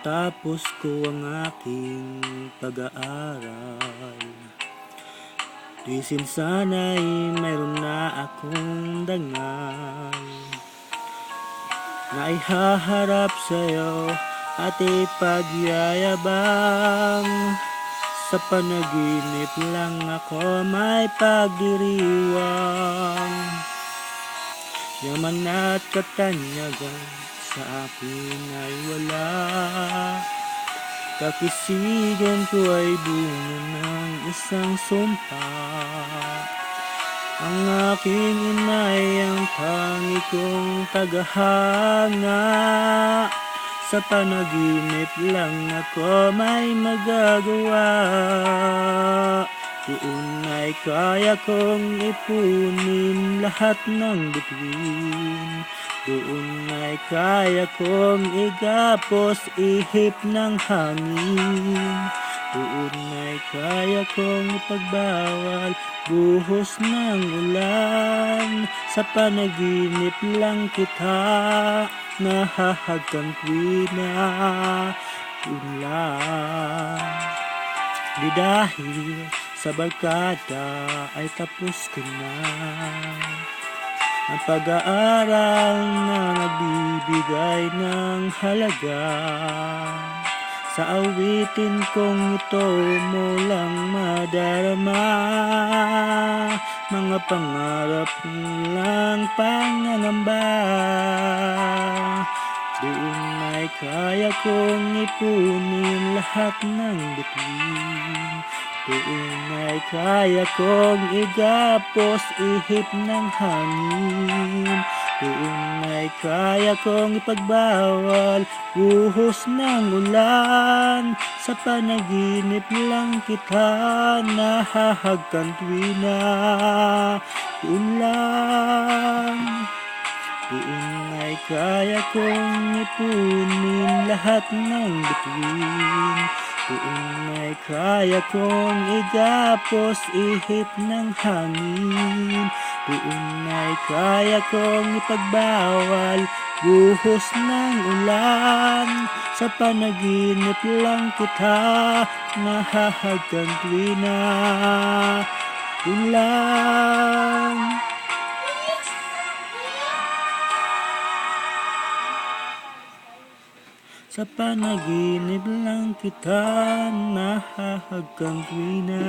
Natapos ko ang aking pag-aaral. Disin sana'y mayroon na akong dangal na ihaharap sa'yo at ipagyayabang. Sa panaginip lang ako may pagdiriwang. Yaman at katanyagan sa akin ay wala. Kakisigan ko ay bunga ng isang sumpa. Ang aking inay ang tangi kong tagahanga. Sa panaginip lang ako may magagawa. Doon ay kaya kong ipunin lahat ng bituin. Doon ay kaya kong igapos ihip ng hangin. Doon ay kaya kong ipagbawal buhos ng ulan. Sa panaginip lang kita nahahagkan tuwina. Yun lang. Di dahil sa barkada ay tapos ko na ang pag-aaral na nagbibigay ng halaga. Sa awitin kong ito mo lang madarama. Mga pangarap lang pangangamba. Doon ay kaya kong ipunin lahat ng bituin. Doon ay kaya kong igapos ihip ng hangin. Doon ay kaya kong ipagbawal buhos ng ulan. Sa panaginip lang kita nahahagkan tuwina. Doon lang. Doon ay kaya kong ipunin lahat ng bituin. Doon ay kaya kong igapos ihip ng hangin. Doon ay kaya kong ipagbawal buhos ng ulan. Sa panaginip lang kita nahahagkan tuwina. Doon lang. Sa panaginip lang kita nahahagkan tuwina.